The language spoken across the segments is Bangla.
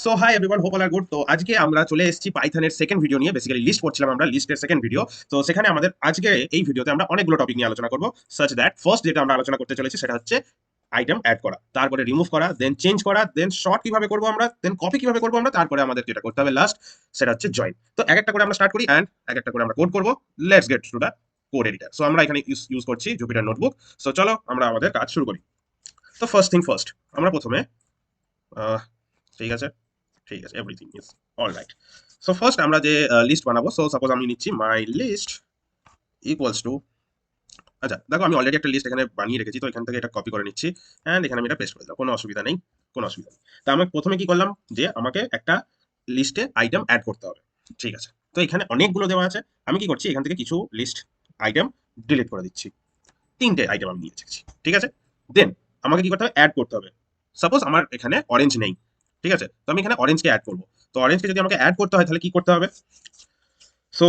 So hi everyone, hope all are good. তো আজকে আমরা চলে এসেছি পাইথনের সেকেন্ড ভিডিও নিয়ে। বেসিক্যালি লিস্ট করছিলাম আমরা, লিস্টের সেকেন্ড ভিডিও। তো সেখানে আমাদের আজকে এই ভিডিওতে আমরা অনেকগুলো টপিক নিয়ে আলোচনা করব। সাচ দ্যাট ফার্স্ট যেটা আমরা আলোচনা করতে চলেছি সেটা হচ্ছে আইটেম অ্যাড করা, তারপরে রিমুভ করা, দেন চেঞ্জ করা, দেন শর্ট কিভাবে করবো আমরা, দেন কপি কিভাবে করবো আমরা, তারপরে আমাদের যেটা করতে হবে লাস্ট সেটা হচ্ছে জয়েন। তো এক একটা করে আমরা স্টার্ট করি অ্যান্ড এক একটা করে আমরা কোড করবো। Let's get to the code editor. So আমরা এখানে ইউজ করছি জুপিটার নোটবুক। সো চলো আমরা আমাদের কাজ শুরু করি। তো ফার্স্ট থিং ফার্স্ট, আমরা প্রথমে আহ, ঠিক আছে, ঠিক আছে, everything is all right. So first আমরা যে লিস্ট বানাবো, সো সাপোজ আমি নিচ্ছি মাই লিস্ট ইকুয়ালস টু, আচ্ছা দেখো আমি অলরেডি একটা লিস্ট এখানে বানিয়ে রেখেছি, তো এখান থেকে এটা কপি করে নিচ্ছি অ্যান্ড এখানে আমি এটা পেস্ট করে দিলাম, কোনো অসুবিধা নেই, কোনো অসুবিধা নেই। তো আমি প্রথমে কি করলাম, যে আমাকে একটা লিস্টে আইটেম অ্যাড করতে হবে। ঠিক আছে, তো এখানে অনেকগুলো দেওয়া আছে। আমি কি করছি, এখান থেকে কিছু লিস্ট আইটেম ডিলিট করে দিচ্ছি। তিনটে আইটেম আমি নিয়ে এসেছি, ঠিক আছে। দেন আমাকে কি করতে হবে, অ্যাড করতে হবে। সাপোজ আমার এখানে অরেঞ্জ নেই, ঠিক আছে, তো আমি এখানে অরেঞ্জকে অ্যাড করবো। তো অরেঞ্জকে যদি আমাকে অ্যাড করতে হয় তাহলে কি করতে হবে। সো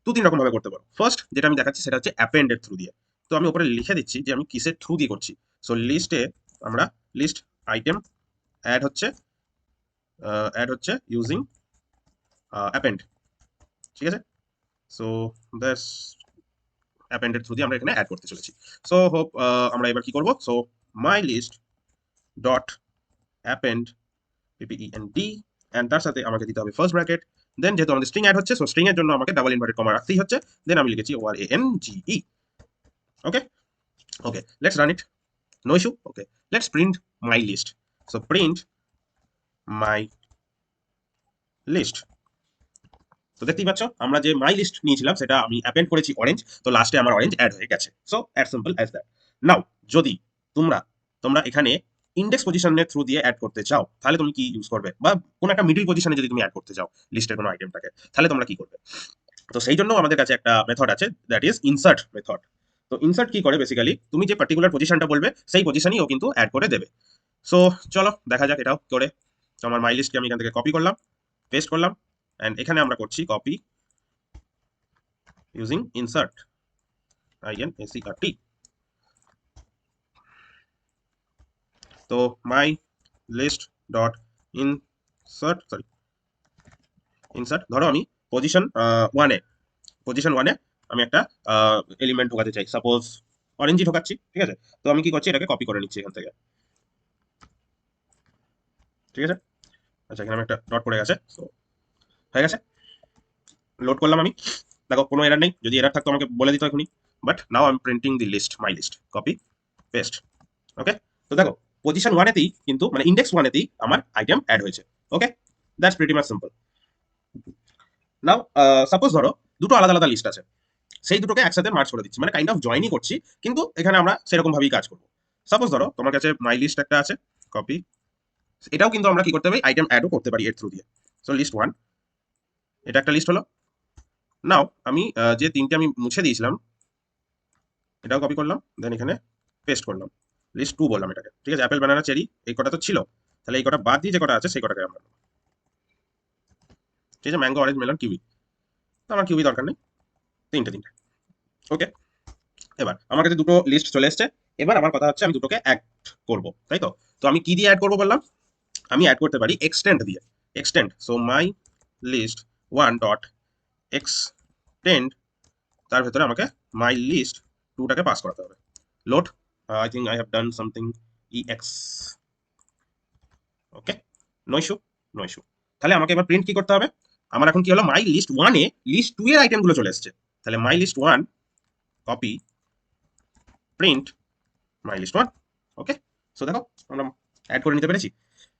দু তিন রকম ভাবে করতে পারো। ফার্স্ট যেটা আমি দেখাচ্ছি সেটা হচ্ছে অ্যাপেন্ডের থ্রু দিয়ে। তো আমি উপরে লিখে দিচ্ছি যে আমি কিসের থ্রু দিয়ে করছি। সো লিস্টে আমরা লিস্ট আইটেম অ্যাড হচ্ছে ইউজিং অ্যাপেন্ড, ঠিক আছে। সো দ্যাটস অ্যাপেন্ডের থ্রু দিয়ে আমরা এখানে অ্যাড করতে চলেছি। সো হোপ আমরা এবার কি করব। So my list dot append P P E N D, and তার সাথে আমাকে দিতে হবে ফার্স্ট ব্র্যাকেট। দেন যেহেতু আমাদের স্ট্রিং অ্যাড হচ্ছে, সো স্ট্রিং এর জন্য আমাকে ডাবল ইনভার্টেড কমা রাখতেই হচ্ছে। দেন আমি লিখেছি ORANGE। Okay, okay, let's run it. No issue. Okay, let's print my list. So print my list. তো দেখতেই পাচ্ছ আমরা যে মাই লিস্ট নিয়েছিলাম সেটা আমি অ্যাপেন্ড করেছি অরেঞ্জ, তো লাস্টে আমার অরেঞ্জ অ্যাড হয়ে গেছে। So as simple as that. Now যদি তোমরা তোমরা এখানে ইন্ডেক্স পজিশনের থ্রু দিয়ে অ্যাড করতে চাও তাহলে তুমি কি ইউজ করবে, বা কোনো একটা মিডল পজিশনে যদি তুমি অ্যাড করতে চাও লিস্টের কোনো আইটেমটাকে, তাহলে তোমরা কি করবে। তো সেই জন্য আমাদের কাছে একটা মেথড আছে, দ্যাট ইজ ইনসার্ট মেথড। তো ইনসার্ট কি করে, বেসিক্যালি তুমি যে পার্টিকুলার পজিশনটা বলবে সেই পজিশনই ও কিন্তু অ্যাড করে দেবে। সো চলো দেখা যাক এটাও করে। তো আমার মাই লিস্টকে আমি এখান থেকে কপি করলাম, পেস্ট করলাম, অ্যান্ড এখানে আমরা করছি কপি ইউজিং ইনসার্ট, INSERT। তো my list dot insert, sorry insert, ধরো আমি পজিশন ওয়ানে, পজিশন ওয়ানে আমি একটা এলিমেন্ট ঢোকাতে চাই, সাপোজ অরেঞ্জই ঢোকাচ্ছি, ঠিক আছে। তো আমি কি করছি, এটাকে কপি করে নিচ্ছি এখান থেকে, ঠিক আছে। আচ্ছা এখানে আমি একটা ডট পড়ে গেছে, তো হয়ে গেছে। লোড করলাম আমি, দেখো কোনো এরার নেই। যদি এরার থাকতো আমাকে বলে দিত এখনই। But now I am printing the list, my list, copy paste. Okay, তো দেখো পজিশন ওয়ানেতেই কিন্তু, মানে ইন্ডেক্স ওয়ানেতেই আমার আইটেম অ্যাড হয়েছে। Okay, that's pretty much simple. Now suppose ধরো দুটো আলাদা আলাদা লিস্ট আছে, সেই দুটোকে একসাথে মার্চ করে দিচ্ছি, মানে কাইন্ড অফ জয়েনই করছি, কিন্তু এখানে আমরা সেরকম ভাবেই কাজ করবো। সাপোজ ধরো তোমার কাছে মাই লিস্ট একটা আছে, কপি, এটাও কিন্তু আমরা কি করতে পারি, আইটেম অ্যাডও করতে পারি এর থ্রু দিয়ে। সো লিস্ট ওয়ান, এটা একটা লিস্ট হলো। নাও আমি যে তিনটে আমি মুছে দিয়েছিলাম এটাও কপি করলাম, দেন এখানে পেস্ট করলাম, লিস্ট টু বললাম এটাকে, ঠিক আছে। অ্যাপেল ব্যানানা চেরি এই কটা তো ছিল, তাহলে এই কটা বাদ দিয়ে যে কটা আছে সেই কটাকে আমরা, ঠিক আছে, ম্যাঙ্গো অরেঞ্জ মেলন কিউই, তো আমার কিউই দরকার নেই, তিনটে তিনটে। ওকে, এবার আমার কাছে দুটো লিস্ট চলে এসছে। এবার আমার কথা হচ্ছে আমি দুটোকে অ্যাড করব, তাই তো। তো আমি কি দিয়ে অ্যাড করবো বললাম, আমি অ্যাড করতে পারি এক্সটেন্ড দিয়ে। Extend, so my list one dot extend, তার ভেতরে আমাকে মাই লিস্ট টুটাকে পাস করাতে হবে। Load, I think I have done something, EX। Okay, no issue, no issue. তাহলে আমাকে এবার প্রিন্ট কি করতে হবে, আমার এখন কি হলো, মাই লিস্ট ওয়ানে লিস্ট টু এর আইটেমগুলো চলে এসছে। তাহলে my list one, copy, print my list one. Okay, so দেখো আমরা অ্যাড করে নিতে পেরেছি।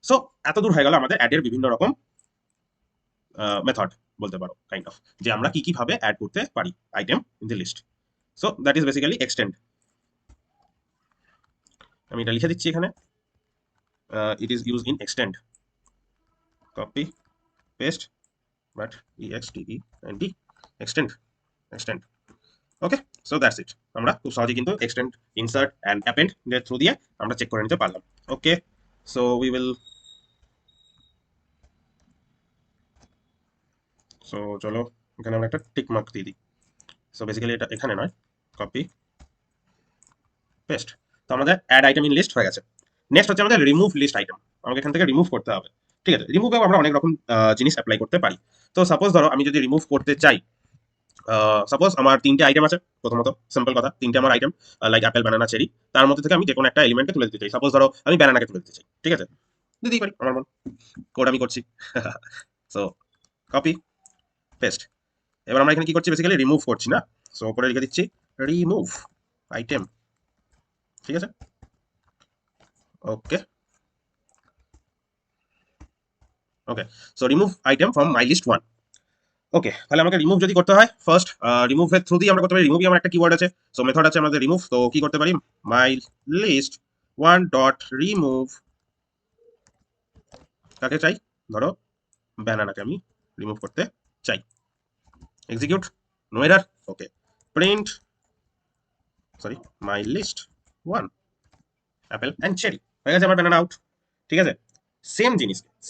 সো এত দূর হয়ে গেল আমাদের অ্যাডের বিভিন্ন রকম মেথড, বলতে পারো কাইন্ড অফ, যে আমরা কি কি ভাবে অ্যাড করতে পারি item in the list. So that is basically extend. আমি এটা লিখে দিচ্ছি এখানে, it is use in extend, copy paste, but EXTEND, extend, extend. Okay, so that's it. আমরা খুব সহজে কিন্তু এক্সটেন্ড, ইনসার্ট অ্যান্ড অ্যাপেন্ড এর থ্রু দিয়ে আমরা চেক করে নিতে পারলাম। Okay, so we will, so চলো এখানে আমরা একটা টিক মার্ক দিয়ে দিই। সো বেসিক্যালি এটা এখানে নয়, কপি পেস্ট। তো আমাদের অ্যাড আইটেম ইন লিস্ট হয়ে গেছে। নেক্সট হচ্ছে আমাদের রিমুভ লিস্ট আইটেম, আমাকে এখান থেকে রিমুভ করতে হবে। ঠিক আছে, রিমুভেও আমরা অনেক রকম জিনিস অ্যাপ্লাই করতে পারি। তো সাপোজ ধরো আমি যদি রিমুভ করতে চাই, সাপোজ আমার 3টে আইটেম আছে। প্রথমত সিম্পল কথা, 3টে আমার আইটেম, লাইক অ্যাপেল, বানানা, চেরি। তার মধ্যে থেকে আমি যে কোনো একটা এলিমেন্টকে তুলে দিতে চাই। সাপোজ ধরো আমি ব্যানানাকে তুলে দিতে চাই, ঠিক আছে? দিতেই পারি, আমার মন। কোড আমি করছি। So copy, paste. এবার আমরা এখানে কি করছি, বেসিক্যালি রিমুভ করছি না। সো উপরে লিখে দিচ্ছি রিমুভ আইটেম, ঠিক আছে? Okay, okay. So remove item from my list 1। Okay, তাহলে আমাকে রিমুভ যদি করতে হয়, ফার্স্ট রিমুভের থ্রু দিয়ে আমরা করতে পারি। রিমুভই আমার একটা কিওয়ার্ড আছে, সো মেথড আছে আমাদের রিমুভ। তো কি করতে পারি, মাই লিস্ট 1 ডট রিমুভ, কাকে চাই, ধরো ব্যানানাকে আমি রিমুভ করতে চাই। Execute, no error. Okay, print, sorry, my list 1 apple and cherry, হয়ে গেছে আমার ব্যানানা আউট। ঠিক আছে,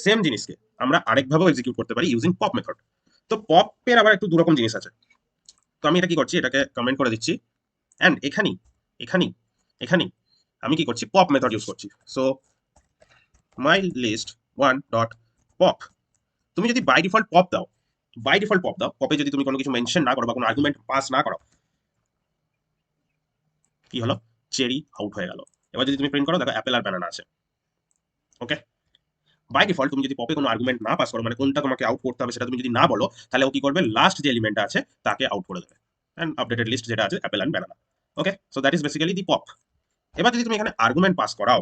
সেম জিনিসকে আমরা আরেকভাবেও এক্সিকিউট করতে পারি ইউজিং পপ মেথড। তো পপের আবার একটু দুরকম জিনিস আছে। তো আমি এটা কি করছি, এটাকে কমেন্ট করে দিচ্ছি, অ্যান্ড এখানেই এখানেই এখানেই আমি কি করছি, পপ মেথড ইউজ করছি। So my list 1 dot pop. তুমি যদি বাই ডিফল্ট পপ দাও, পপে যদি তুমি কোনো কিছু মেনশন না করো বা কোনো আর্গুমেন্ট পাস না করো, কি হলো, চেরি আউট হয়ে গেল। এবার যদি তুমি প্রিন্ট করো, দেখো অ্যাপেল আর ব্যানানা আছে। ওকে, বাই ডিফল্ট তুমি যদি পপে কোনো আর্গুমেন্ট না পাস করো, মানে কোনটা তোমাকে আউট করতে হবে সেটা তুমি যদি না বলো, তাহলে ও কি করবে, লাস্ট যে এলিমেন্টটা আছে তাকে আউট করে দেবে। অ্যান্ড আপডেটেড লিস্ট যেটা আছে apple and banana. Okay, so that is basically the pop. এবার যদি তুমি এখানে আর্গুমেন্ট পাস করাও,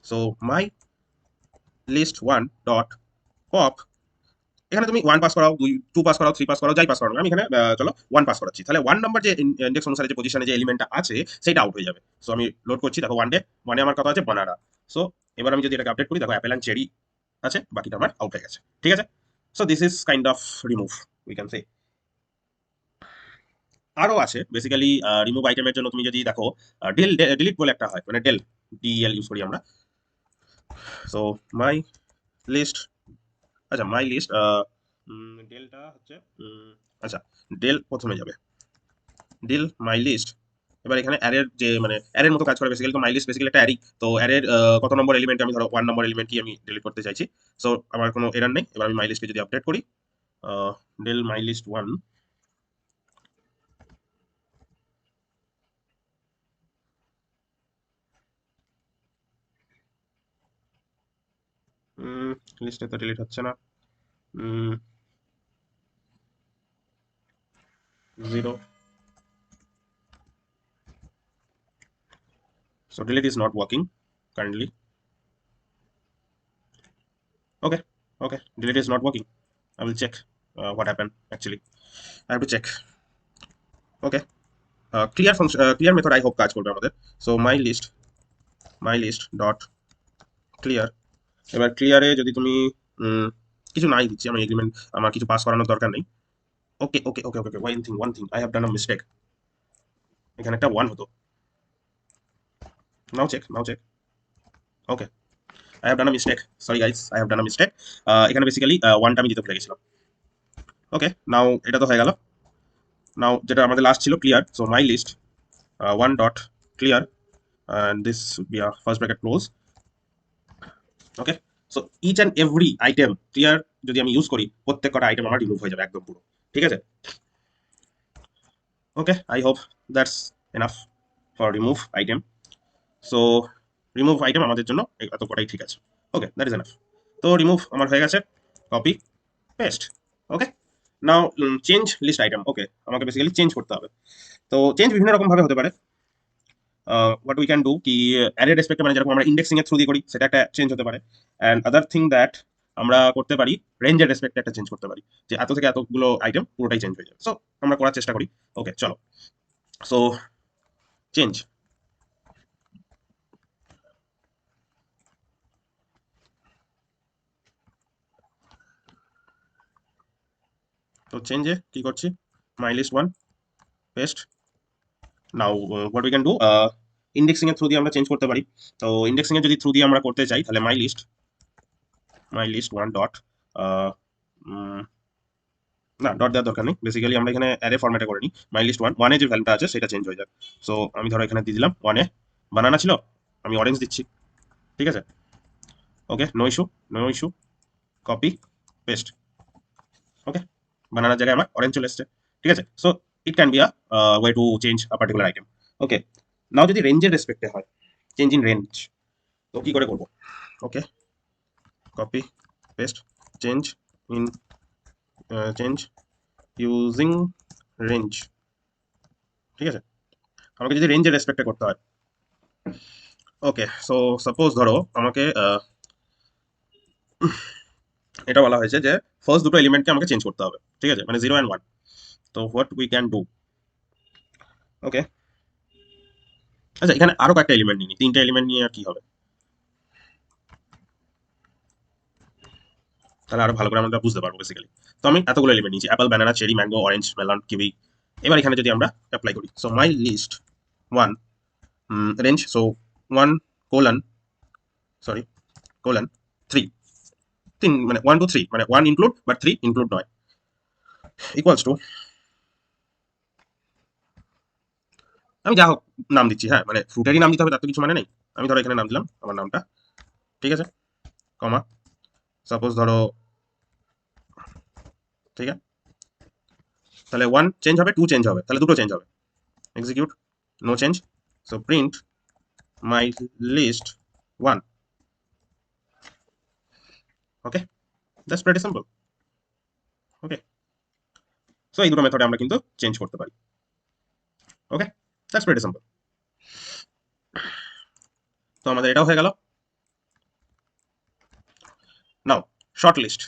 so my list 1 dot pop, এখানে তুমি 1 পাস করাও, 2 পাস করাও, 3 পাস করাও, যাই পাস করাও, আমি এখানে চলো 1 পাস করাচ্ছি। তাহলে 1 নাম্বার যে ইন্ডেক্স অনুসারে যে পজিশনে যে এলিমেন্টটা আছে সেটা আউট হয়ে যাবে। সো আমি লোড করছি, দেখো 1 আমার কথা আছে বানানা। সো এবার আমি যদি এটাকে আপডেট করি, দেখো অ্যাপেল অ্যান্ড চেরি আছে, বাকিটা আমার আউট হয়ে গেছে। ঠিক আছে, so this is kind of remove, we can say. আরো আছে বেসিক্যালি রিমুভ আইটেমের জন্য। তুমি যদি দেখো ডিলিট বলে একটা হয়, মানে ডিএল ইউজ করি আমরা। সো মাই লিস্ট, আচ্ছা মাই লিস্ট, ডেলটা হচ্ছে, আচ্ছা ডেল প্রথমে যাবে, ডিল মাই লিস্ট। এবার এখানে অ্যারের যে মানে অ্যারের মতো কাজ করে বেসিক্যালি। তো মাই লিস্ট বেসিক্যালি একটা অ্যারি। তো অ্যারের কত নম্বর এলিমেন্ট, আমি ধরো 1 নম্বর এলিমেন্ট কি আমি ডিলিট করতে চাইছি। সো আমার কোনো এরার নেই। এবার আমি মাই লিস্টকে যদি আপডেট করি, ডেল মাই লিস্ট 1, লিস্টে তো ডিলিট হচ্ছে না, 0। So delete is not working currently. Okay, okay, delete is not working. I will check what happened actually. I have to check. Okay, clear function, clear method I hope কাজ করবে আমাদের। So my list dot clear। এবার ক্লিয়ারে যদি তুমি কিছু নাই দিচ্ছি, আমি এগ্রিমেন্ট, আমার কিছু পাস করানোর দরকার নেই। Okay okay okay okay, one thing I have done a mistake. এখানে একটা 1 হতো। Now check. Okay, I have done a mistake, sorry guys, I have done a mistake. এখানে বেসিক্যালি 1টা আমি দিতে ভুলে গেছিলাম। ওকে, নাও এটা তো হয়ে গেল। নাও যেটা আমাদের লাস্ট ছিল clear. So my list 1 dot clear, and this would be a first bracket close. Okay, so each and every item clear যদি আমি ইউজ করি, প্রত্যেকটা আইটেম আমার রিমুভ হয়ে যাবে একদম পুরো। ঠিক আছে, okay, I hope that's enough for remove item. So remove item আমাদের জন্য এত কটাই ঠিক আছে। Okay, that is enough. তো রিমুভ আমার হয়ে গেছে, copy paste. Okay, now change list item. Okay, আমাকে বেসিক্যালি চেঞ্জ করতে হবে। তো চেঞ্জ বিভিন্ন রকম ভাবে হতে পারে। হোয়াট উই ক্যান ডু কি, অ্যারে রেসপেক্টে, মানে যেরকম আমরা ইন্ডেক্সিং এর থ্রু দিয়ে করি সেটা একটা চেঞ্জ হতে পারে। অ্যান্ড আদার থিং দ্যাট আমরা করতে পারি, রেঞ্জের রেসপেক্টে একটা চেঞ্জ করতে পারি, যে এত থেকে এতগুলো আইটেম পুরোটাই চেঞ্জ হয়ে যাবে। সো আমরা করার চেষ্টা করি। ওকে, চলো। সো চেঞ্জ, তো চেঞ্জে কি করছি, my list 1 paste. Now what we can do, indexing এর থ্রু দিয়ে আমরা চেঞ্জ করতে পারি। তো ইন্ডেক্সিং এর যদি থ্রু দিয়ে আমরা করতে চাই, তাহলে মাই লিস্ট 1 ডট, না ডট দেওয়ার দরকার নেই। বেসিক্যালি আমরা এখানে অ্যারে ফরম্যাটে করে নিই। মাই লিস্ট 1 যে ভ্যালুটা আছে সেটা চেঞ্জ হয়ে যাবে। সো আমি ধরো এখানে দিয়ে দিলাম 1 বানানা ছিল, আমি অরেঞ্জ দিচ্ছি। ঠিক আছে, okay, no issue, no issue. Copy, paste. Okay, বানানোর জায়গায় আমার অরেঞ্জ চলে এসছে। ঠিক আছে, so it can be a way to change a particular item. Okay, now যদি রেঞ্জের রেসপেক্টে হয়, চেঞ্জ ইন রেঞ্জ, তো কি করে করবো? Okay, copy, paste, change in, change using range. ঠিক আছে, আমাকে যদি রেঞ্জের রেসপেক্টে করতে হয়, ওকে, সো সাপোজ ধরো আমাকে এটা বলা হয়েছে যে ফার্স্ট দুটো এলিমেন্টকে আমাকে চেঞ্জ করতে হবে। ঠিক আছে, মানে 0 and 1। তো হোয়াট উই ক্যান ডু, ওকে, আচ্ছা এখানে আরো কয়েকটা এলিমেন্ট নিই, তিনটা এলিমেন্ট নিয়ে আর কি হবে, তাহলে আরো ভালো করে আমরা বুঝতে পারবো বেসিক্যালি। তো আমি এতগুলো এলিমেন্ট নিয়েছি, apple, banana, cherry, mango, orange, melon, kiwi. এবার এখানে যদি আমরা অ্যাপ্লাই করি, so my list one, range, so one colon, sorry, colon 3, তিন মানে 1 to 3, মানে 1 ইনক্লুড বাট 3 ইনক্লুড নয়, ইকুয়ালস টু, আমি যা হোক নাম দিচ্ছি, হ্যাঁ মানে ফ্রুটেরই নাম দিতে হবে তার তো কিছু মানে নেই। আমি ধরো এখানে নাম দিলাম আমার নামটা, ঠিক আছে, কমা, সাপোজ ধরো, ঠিক আছে, তাহলে 1 চেঞ্জ হবে, 2 চেঞ্জ হবে, তাহলে দুটো চেঞ্জ হবে। Execute, no change, so print my list 1। Okay, that's pretty simple. Okay, so এই দুটো মেথডে আমরা কিন্তু চেঞ্জ করতে পারি। Okay, that's pretty simple. তো আমাদের এটাও হয়ে গেল। নাও শর্ট লিস্ট,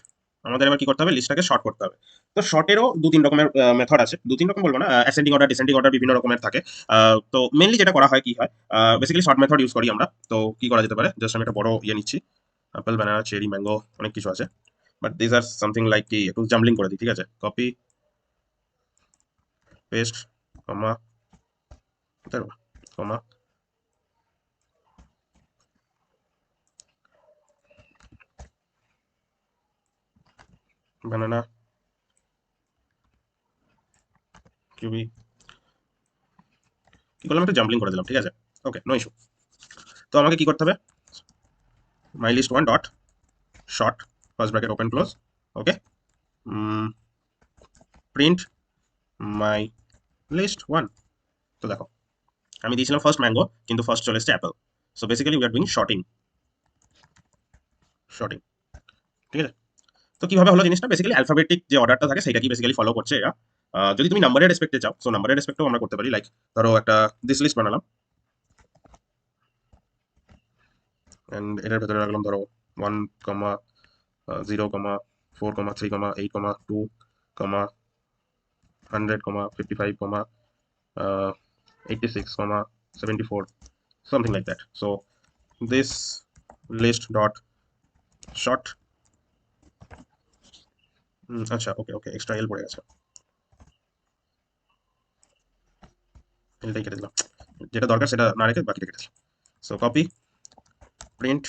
আমাদের এবার কি করতে হবে, লিস্টটাকে শর্ট করতে হবে। তো শর্টেরও দু তিন রকমের মেথড আছে, দু তিন রকম বলবো না, অ্যাসেন্ডিং অর্ডার, ডিসেন্ডিং অর্ডার, বিভিন্ন রকমের থাকে। তো মেনলি যেটা করা হয় কি হয়, বেসিক্যালি শর্ট মেথড ইউজ করি আমরা। তো কি করা যেতে পারে, জাস্ট আমি একটা বড় ইয়ে নিচ্ছি, অ্যাপেল, ব্যানানা, চেরি, ম্যাঙ্গো, অনেক কিছু আছে, but this are something like কি একটু জাম্বলিং করে দিই। ঠিক আছে, copy, paste, comma, comma, banana, kiwi, কি করলাম, একটু জাম্বলিং করে দিলাম। ঠিক আছে, ওকে, নো ইস্যু। তো আমাকে কি করতে হবে, my list one dot sort, first bracket open close, okay, print my list one. তো দেখো আমি দিয়েছিলাম ফার্স্ট ম্যাঙ্গো, কিন্তু ফার্স্ট চলে এসেছে Apple. So basically we are doing sorting, sorting. ঠিক আছে, তো কিভাবে হলো জিনিসটা, বেসিক্যালি অ্যালফাবেটিক যে অর্ডারটা থাকে সেটা কি বেসিক্যালি ফলো করছে এরা। যদি তুমি নাম্বারের রেসপেক্টে চাও, সো নাম্বারের রেসপেক্টেও আমরা করতে পারি। লাইক ধরো একটা দিস লিস্ট বানালাম, অ্যান্ড এটার ভেতরে রাখলাম ধরো 1,0,4,3,2,100,55,86,74, something like that. So this list dot short, আচ্ছা ওকে ওকে, এক্সট্রা এল পড়ে গেছে, এলটাই কেটে দিলাম, যেটা দরকার সেটা না রেখে বাকিটা কেটেছি। So copy, print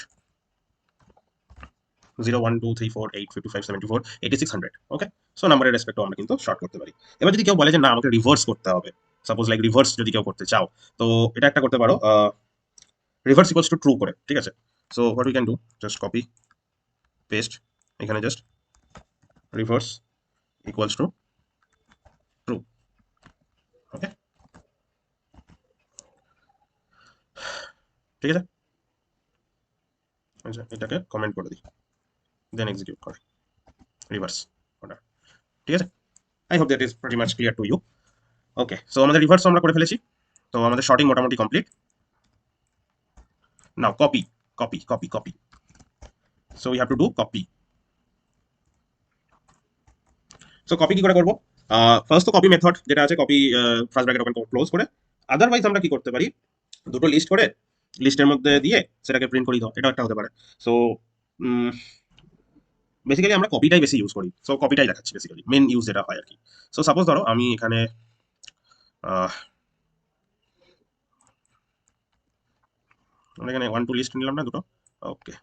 0, 1, 2, 3, 4, 8, 55, 74, 86, 100। ওকে, সো নাম্বারের রেসপেক্টও আমরা কিন্তু শর্ট করতে পারি। এবার যদি কেউ বলে যে না আমাকে রিভার্স করতে হবে, সাপোজ লাইক রিভার্স যদি কেউ করতে চাও, তো এটা একটা করতে পারো, রিভার্স ইকুয়ালস টু ট্রু করে। ঠিক আছে, so what we can do, just copy, paste, এখানে just reverse equals to true. Okay, ঠিক আছে, আচ্ছা এটাকে কমেন্ট করে দিই, দেন এক্সিকিউট করে রিভার্স অর্ডার। ঠিক আছে, I hope that is pretty much clear to you. Okay, so আমাদের রিভার্স আমরা করে ফেলেছি, তো আমাদের শর্টিং মোটামুটি complete. Now copy, copy, copy, copy, so we have to do copy. So copy কি করে করবো, ফার্স্ট তো কপি মেথড যেটা আছে, copy first bracket open close করে। আদারওয়াইজ আমরা কি করতে পারি, দুটো লিস্ট করে লিস্টের মধ্যে দিয়ে সেটাকে প্রিন্ট করি দাও, এটাও একটা হতে পারে। সো বেসিক্যালি আমরা কপিটাই বেশি ইউজ করি, সো কপিটাই দেখাচ্ছি বেসিক্যালি মেন ইউজ যেটা হয় আর কি। সো সাপোজ ধরো আমি এখানে আহ, আমরা এখানে 1, 2 লিস্ট নিলাম না দুটো, ওকে,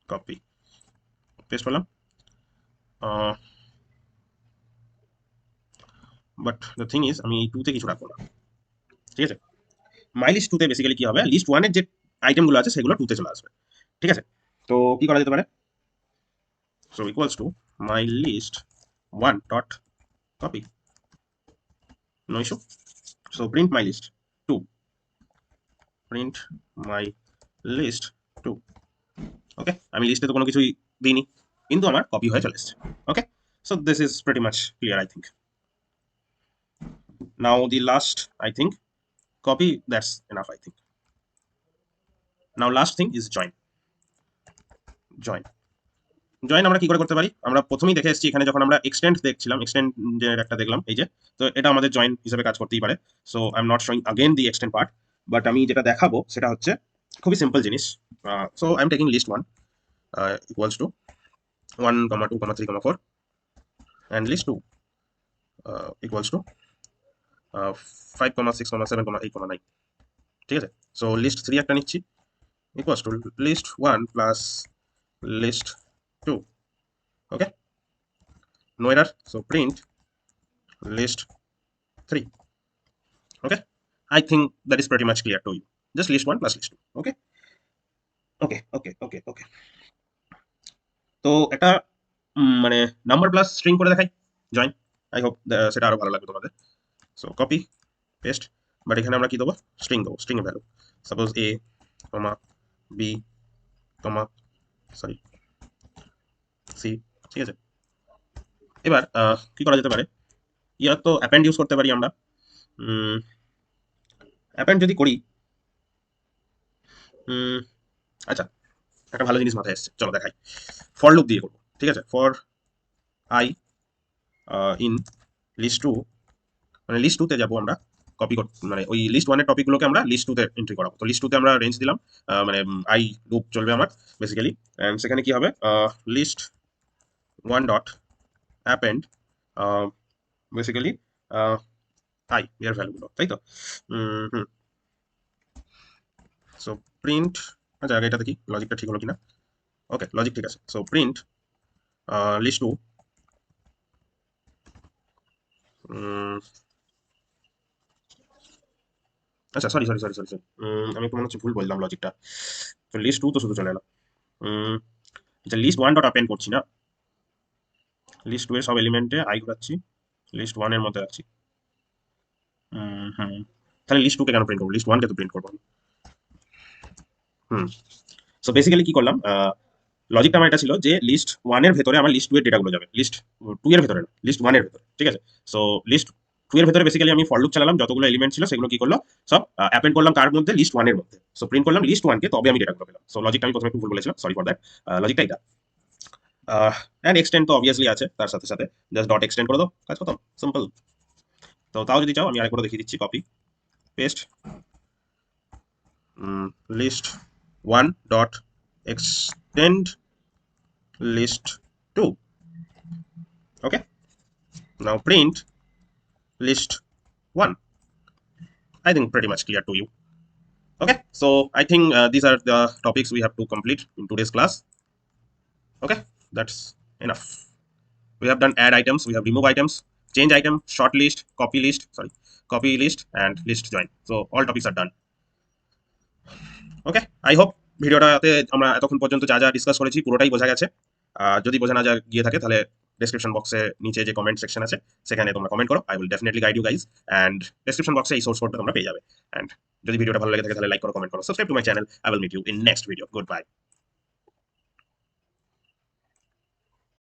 কপি, পেস্ট করলাম, বাট দ্য থিং ইজ আমি এই টুতে কিছু রাখবো না। ঠিক আছে, মাই লিস্ট টুতে বেসিক্যালি কি হবে, লিস্ট ওয়ানের যে আইটেমগুলো আছে সেগুলো টুতে চলে আসবে। ঠিক আছে, তো কি করা যেতে পারে? So equals to my list 1 dot copy, no issue. So print my list 2, print my list 2। ওকে, আমি লিস্টে তো কোনো কিছুই দিইনি, কিন্তু আমার কপি হয়ে চলে এসেছে। Okay, so this is pretty much clear I think. Now the last, I think copy, that's enough I think. Now last thing is join. Join আমরা কি করে করতে পারি? আমরা প্রথমেই দেখে এসেছি এখানে যখন আমরা এক্সটেন্ড দেখছিলাম, এক্সটেন্ডের একটা দেখলাম এই যে, তো এটা আমাদের জয়েন হিসেবে কাজ করতেই পারে। So I am not showing again the extend part, but আমি যেটা দেখাবো সেটা হচ্ছে খুবই সিম্পল জিনিস। So I am taking list 1 equals to 1, 2, 3, 4 and list 2 equals to 5, 6, 7, 8, 9। ঠিক আছে, সো লিস্ট 3 একটা নিচ্ছি equals to list 1 plus list 2। okay, no error, so print list 3। okay, I think that is pretty much clear to you, just list 1 plus list 2। okay, তো একটা মানে নাম্বার প্লাস স্ট্রিং করে দেখাই জয়েন, আই হোপ সেটা আরো ভালো লাগবে তোমাদের। সো কপি পেস্ট, বাট এখানে আমরা কি দেবো? স্ট্রিং দেবো, স্ট্রিং এর value suppose a, b, sorry c। ঠিক আছে, এবার কি করা যেতে পারে? ইয়ার তো অ্যাপেন্ড ইউজ করতে পারি আমরা। অ্যাপেন্ড যদি করি, আচ্ছা একটা ভালো জিনিস মাথায় এসছে, চলো দেখাই। ফর লুপ দিয়ে করবো, ঠিক আছে। ফর আই ইন লিস্ট 2, মানে লিস্ট 2 তে যাবো আমরা কপি করতে, মানে ওই লিস্ট 1 এর টপিকগুলোকে আমরা লিস্ট 2 তে এন্ট্রি করাবো। তো লিস্ট 2 তে আমরা রেঞ্জ দিলাম, মানে আই লুপ চলবে আমার বেসিক্যালি, এন্ড সেখানে কি হবে? List 1 dot append basically I এর ভ্যালুগুলো, তাই তো? সো প্রিন্ট, আচ্ছা আগে এটা দেখি লজিকটা ঠিক হলো কিনা। ওকে, লজিক ঠিক আছে। সো প্রিন্ট লিস্ট 2, আচ্ছা সরি, আমি একটু মনে হচ্ছে ভুল বললাম লজিকটা। তো লিস্ট 2 তো শুধু চলে এলো। আচ্ছা লিস্ট 1 ডট অ্যাপেন্ড করছি না, লিস্ট 2 এর সব এলিমেন্টে আই ঘোরাচ্ছি, লিস্ট 1 এর মধ্যে রাখছি। তাহলে লিস্ট 2 কে কেন প্রিন্ট করবো? লিস্ট 1 কে তো প্রিন্ট করবো। সো বেসিক্যালি কি করলাম, লজিকটা আমার এটা ছিল যে লিস্ট 1 এর ভেতরে আমার লিস্ট 2 এর ডেটাগুলো যাবে, লিস্ট 2 এর ভেতরে না, লিস্ট 1 এর ভেতরে। ঠিক আছে, সো লিস্ট 2 এর ভেতরে বেসিক্যালি আমি ফর লুপ চালালাম, যতগুলো এলিমেন্ট ছিল সেগুলো কি করলো, সব অ্যাপেন্ড করলাম কার মধ্যে? লিস্ট 1 এর মধ্যে। সো প্রিন্ট করলাম লিস্ট 1 কে, তবে আমি ডেটাগুলো পেলাম। সো লজিকটা আমি প্রথমে একটু ভুল বলেছিলাম, সরি ফর দ্যাট। লজিকটা এটা। এন্ড এক্সটেন্ড তো অবভিয়াসলি আছে তার সাথে সাথে, জাস্ট ডট এক্সটেন্ড করে দাও, কাজ খতম, সিম্পল। তো তাও যদি চাও আমি আরেকবার দেখিয়ে দিচ্ছি, copy paste list 1 dot extend list 2। okay, now print list 1। I think pretty much clear to you. Okay, so I think these are the topics we have to complete in today's class. Okay, that's enough. We have done add items, we have remove items, change item, short list, copy list and list join. So all topics are done. Okay, I hope ভিডিওটাতে আমরা এতক্ষণ পর্যন্ত যা যা ডিসকাস করেছি পুরোটাই বোঝা গেছে। যদি বোঝা না যা গিয়ে থাকে তাহলে ডেসক্রিপশন বক্সে নিচে যে কমেন্ট সেকশন আছে সেখানে তোমরা কমেন্ট করো, I will definitely guide you guys. And description বক্সে এই সোর্স কোডটা তোমরা পেয়ে যাবে। অ্যান্ড যদি ভিডিওটা ভালো লাগে থাকে তাহলে লাইক করো, কমেন্ট করো, subscribe to my channel. I will meet you in next video. Good bye.